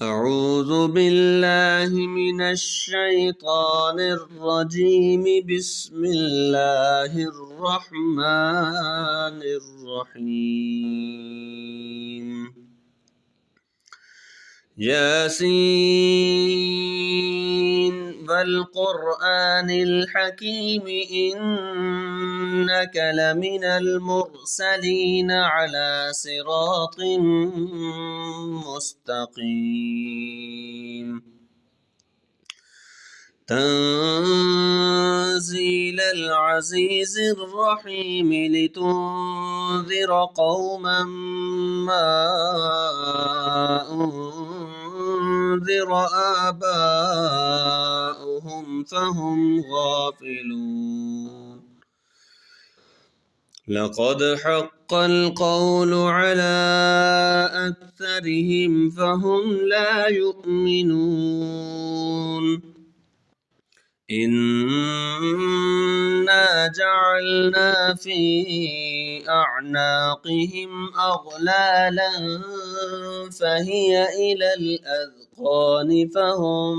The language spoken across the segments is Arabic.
أعوذ بالله من الشيطان الرجيم. بسم الله الرحمن الرحيم. ياسين والقرآن الحكيم إنك لمن المرسلين على صراط مستقيم. تنزيل العزيز الرحيم لتنذر قوما ما أنذر آباؤهم فهم غافلون. لقد حق القول على أكثرهم فهم لا يؤمنون. إنا جعلنا في أعناقهم أغلالا فهي إلى الأذقان فهم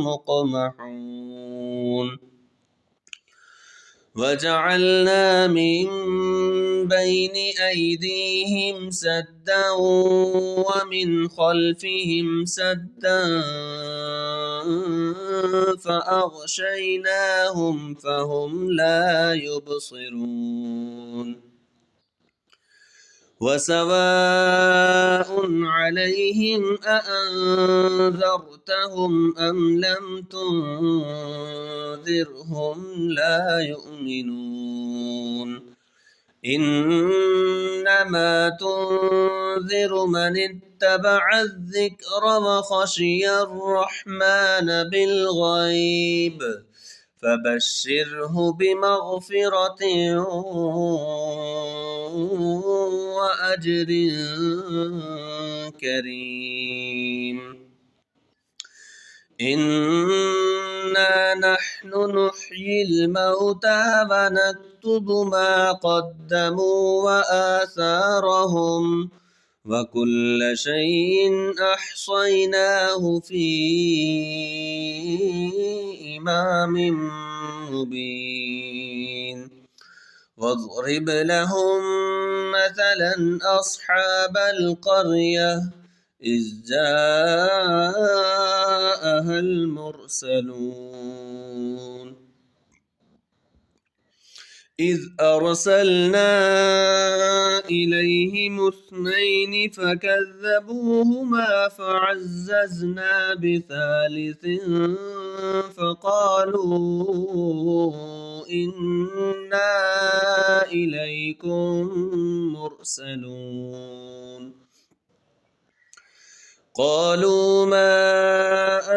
مقمحون. وجعلنا من بين أيديهم سدا ومن خلفهم سدا فأغشيناهم فهم لا يبصرون. وسواء عليهم أأنذرتهم أم لم تنذرهم لا يؤمنون. إنما تنذر من اتبع الذكر وخشي الرحمن بالغيب فبشره بمغفرة وأجر كريم. إنا نحن نحيي الموتى ونكتب ما قدموا وآثارهم وكل شيء أحصيناه في إمام مبين. واضرب لهم مثلا أصحاب القرية إذ جاءها المرسلون. إذ أرسلنا إليهم اثنين فكذبوهما فعززنا بثالث فقالوا إنا إليكم مرسلون. قالوا ما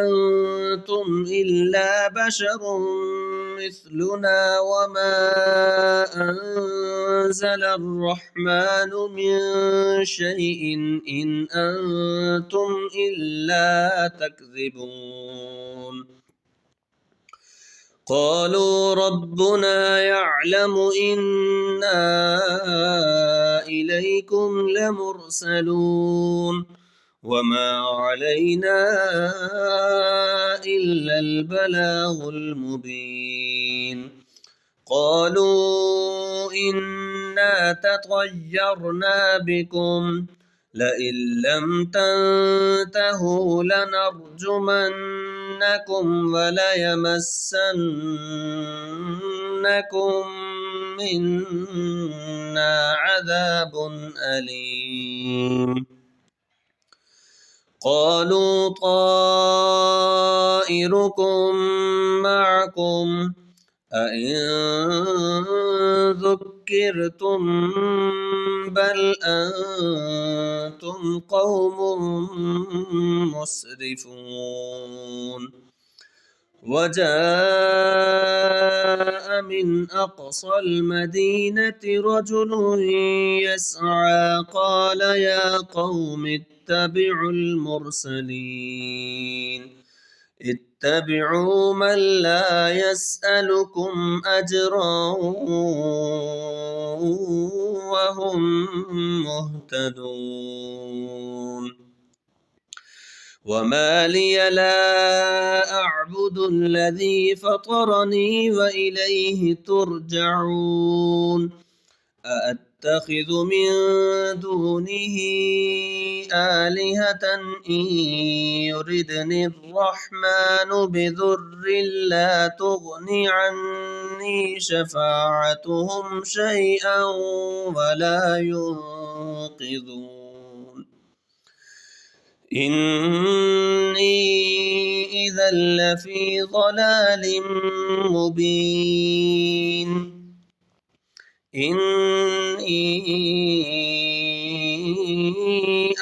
أنتم إلا بشر مثلنا وما أنزل الرحمن من شيء إن أنتم إلا تكذبون. قالوا ربنا يعلم إنا إليكم لمرسلون وما علينا إلا البلاغ المبين. قالوا إنا تطيرنا بكم لئن لم تنتهوا لنرجمنكم وليمسنكم منا عذاب أليم. قالوا طائركم معكم أئن ذكرتم بل أنتم قوم مسرفون. وجاء من أقصى المدينة رجل يسعى قال يا قوم اتبعوا المرسلين اتبعوا من لا يسألكم أجرا وهم مهتدون. وما لي لا أعبد الذي فطرني وإليه ترجعون أأتخذ من دونه آلهة إن يردني الرحمن بضر لا تغن عني شفاعتهم شيئا ولا ينقذون إني إذا لفي ضلال مبين إني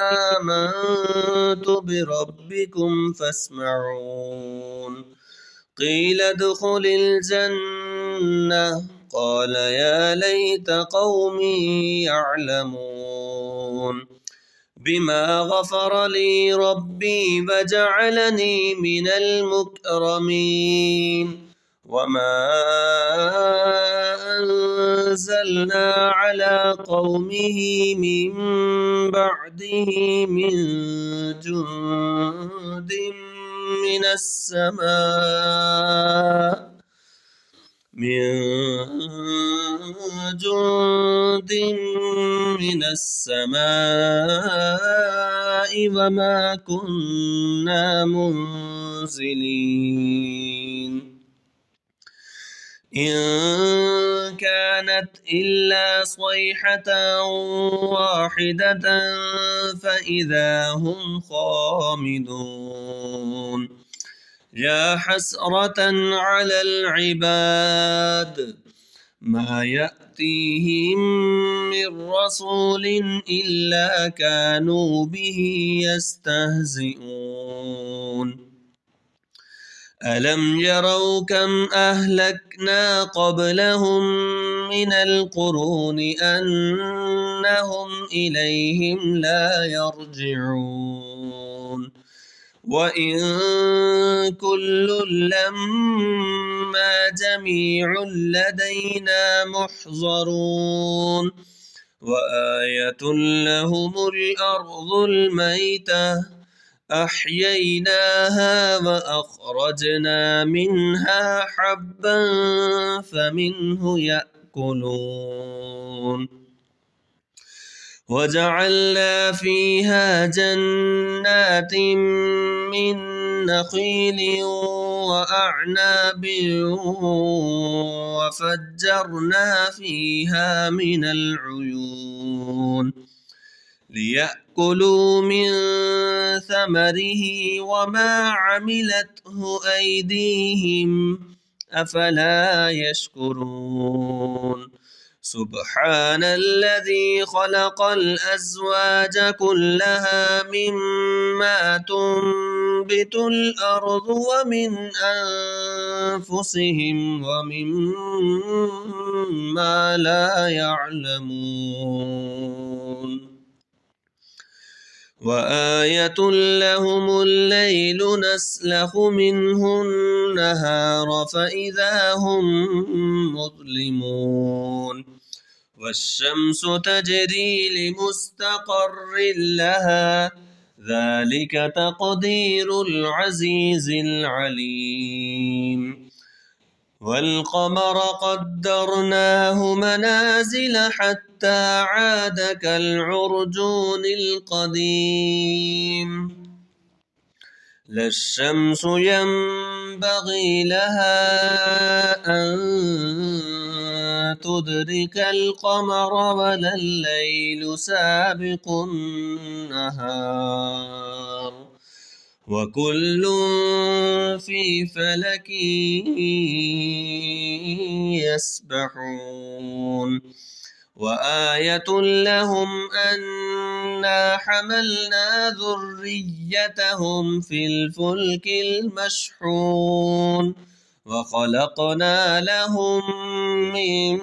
آمنت بربكم فاسمعون قيل ادخل الجنة قال يا ليت قومي يعلمون بما غفر لي ربي وجعلني من المكرمين وما أنزلنا على قومه من بعده من جند من السماء وما كنا منزلين إن كانت إلا صيحة واحدة فإذا هم خامدون يا حسرة على العباد ما يأتيهم من رسول إلا كانوا به يستهزئون ألم يروا كم أهلكنا قبلهم من القرون أنهم إليهم لا يرجعون وإن كل لما جميع لدينا محضرون وآية لهم الأرض الميتة أحييناها وأخرجنا منها حبا فمنه يأكلون وجعلنا فيها جنات من نخيل وأعناب وفجرنا فيها من العيون ليأكلوا من ثمره وما عملته أيديهم أفلا يشكرون سبحان الذي خلق الأزواج كلها مما تنبت الأرض ومن أنفسهم ومما لا يعلمون وآية لهم الليل نسلخ منه النهار فإذا هم مظلمون والشمس تجري لمستقر لها ذلك تقدير العزيز العليم والقمر قدرناه منازل حتى عاد كالعرجون القديم لا الشمس ينبغي لها أن تدرك القمر ولا الليل سابق النهار وكل في فلك يسبحون وآية لهم أنا حملنا ذريتهم في الفلك المشحون وخلقنا لهم من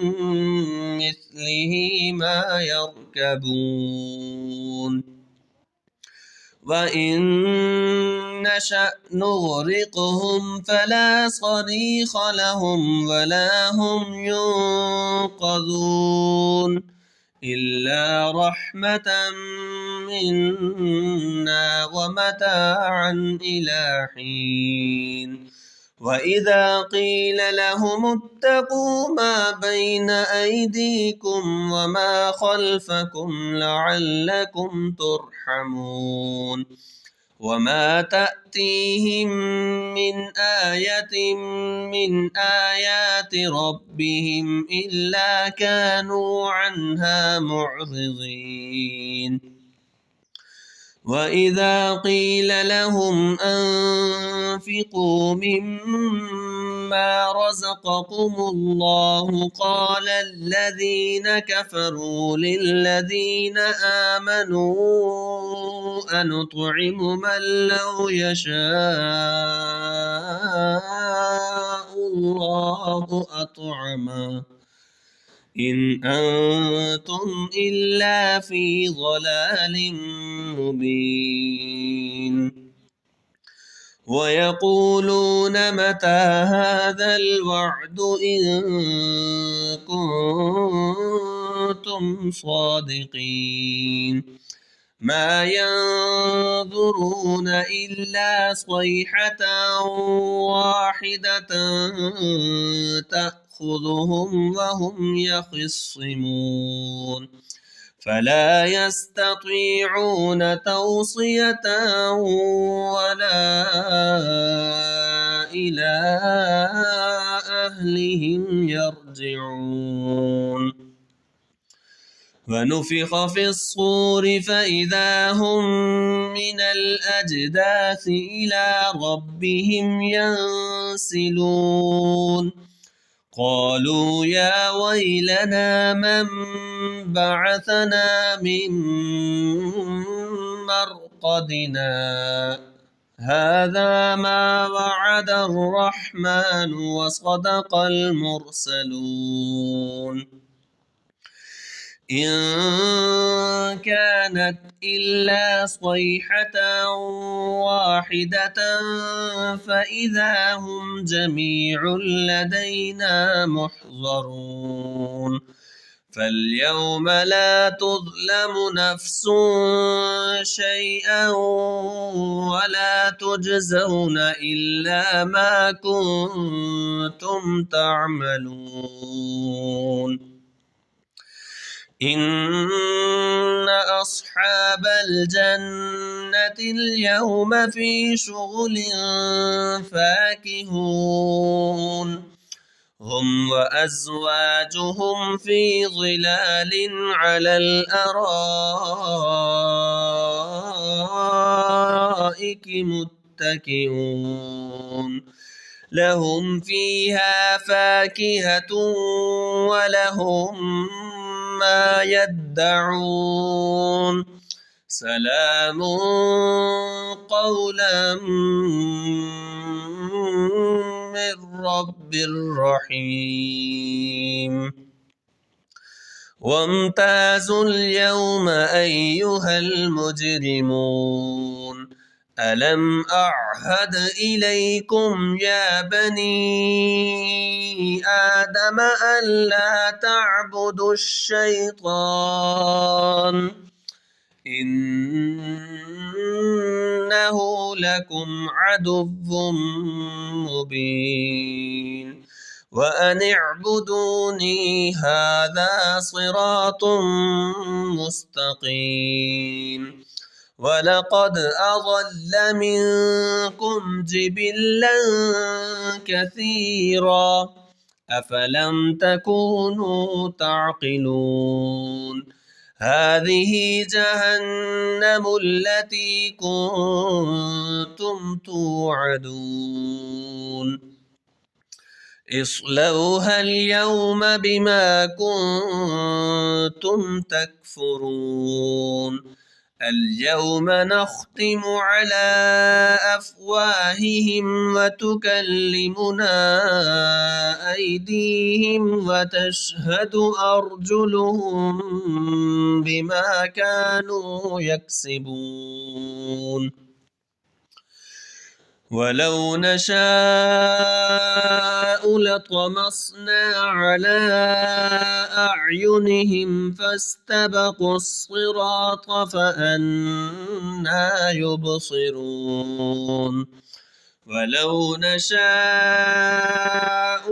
مثله ما يركبون وإن نشأ نغرقهم فلا صريخ لهم ولا هم ينقذون إلا رحمة منا ومتاعا إلى حين وإذا قيل لهم اتقوا ما بين أيديكم وما خلفكم لعلكم ترحمون وما تأتيهم من آية من آيات ربهم إلا كانوا عنها معرضين وإذا قيل لهم أنفقوا مما رزقكم الله قال الذين كفروا للذين آمنوا أنطعم من لو يشاء الله أطعمه إن أنتم إلا في ضلال مبين ويقولون متى هذا الوعد إن كنتم صادقين ما ينظرون إلا صيحة واحدة تأخذهم وهم يخصمون فلا يستطيعون توصية ولا إلى أهلهم يرجعون ونفخ في الصور فإذا هم من الأجداث إلى ربهم ينسلون قالوا يا ويلنا من بعثنا من مرقدنا هذا ما وعد الرحمن وصدق المرسلون إن كانت إلا صيحة واحدة فإذا هم جميع لدينا محضرون فاليوم لا تظلم نفس شيئا ولا تجزون إلا ما كنتم تعملون إن أصحاب الجنة اليوم في شغل فاكهون هم وأزواجهم في ظلال على الأرائك متكئون لهم فيها فاكهة ولهم ما يدعون سلام قولا من رب رحيم وامتازوا اليوم أيها المجرمون ألم أعهد إليكم يا بني آدم ألا تعبدوا الشيطان إنه لكم عدو مبين وأن اعبدوني هذا صراط مستقيم ولقد أضل منكم جبلا كثيرا أفلم تكونوا تعقلون هذه جهنم التي كنتم توعدون اصلوها اليوم بما كنتم تكفرون اليوم نختم على أفواههم وتكلمنا أيديهم وتشهد أرجلهم بما كانوا يكسبون ولو نشاء لطمسنا على أعينهم فاستبقوا الصراط فأنى يبصرون ولو نشاء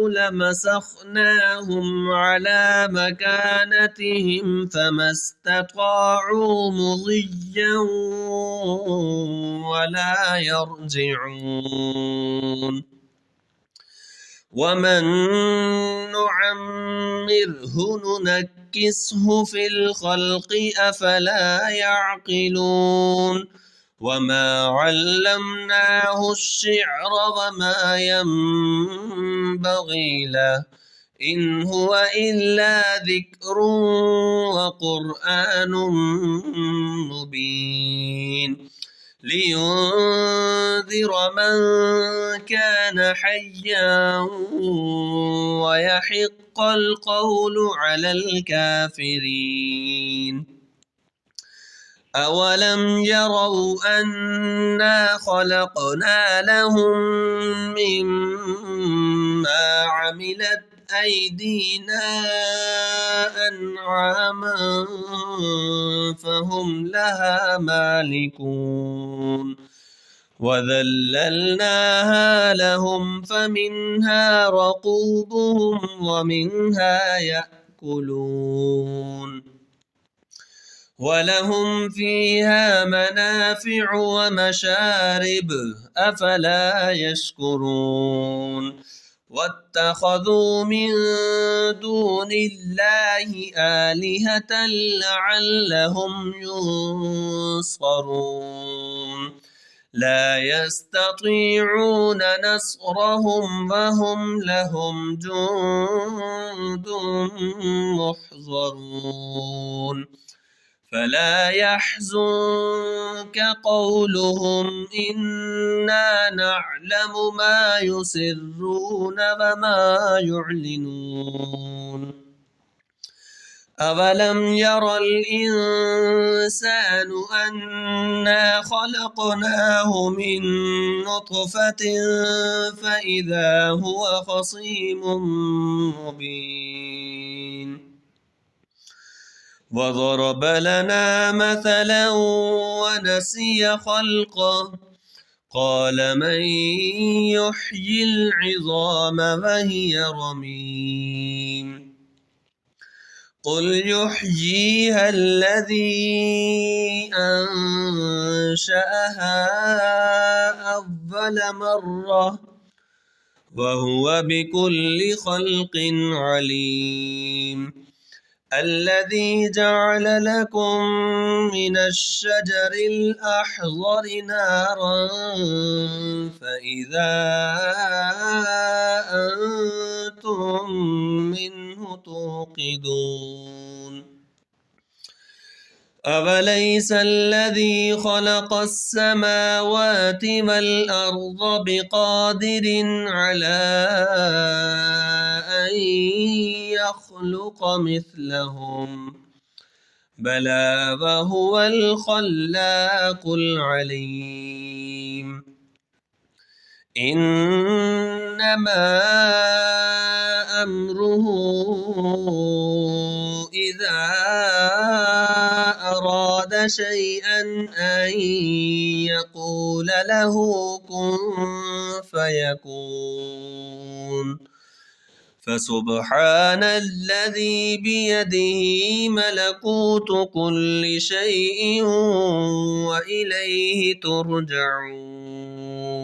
لمسخناهم على مكانتهم فما استطاعوا مضيا ولا يرجعون ومن نعمره ننكسه في الخلق أفلا يعقلون وما علمناه الشعر وما ينبغي له إن هو إلا ذكر وقرآن مبين لينذر من كان حيا ويحق القول على الكافرين أولم يروا أنا خلقنا لهم مما عملت أيدينا أنعاما فهم لها مالكون وذللناها لهم فمنها ركوبهم ومنها يأكلون ولهم فيها منافع ومشارب أفلا يشكرون واتخذوا من دون الله آلهة لعلهم ينصرون لا يستطيعون نصرهم وهم لهم جند محضرون فلا يحزنك قولهم إنا نعلم ما يسرون وما يعلنون أولم ير الإنسان أنا خلقناه من نطفة فإذا هو خصيم مبين وضرب لنا مثلا ونسي خلقه قال من يحيي العظام وهي رميم قل يحييها الذي أنشأها أول مرة وهو بكل خلق عليم الذي جعل لكم من الشجر الأخضر نارا فإذا أنتم منه توقدون أوليس الذي خلق السماوات والأرض بقادر على أن يخلق مثلهم بلى وهو الخلاق العليم إنما أمره إذا أراد شيئا أن يقول له كن فيكون فسبحان الذي بيده ملكوت كل شيء وإليه ترجعون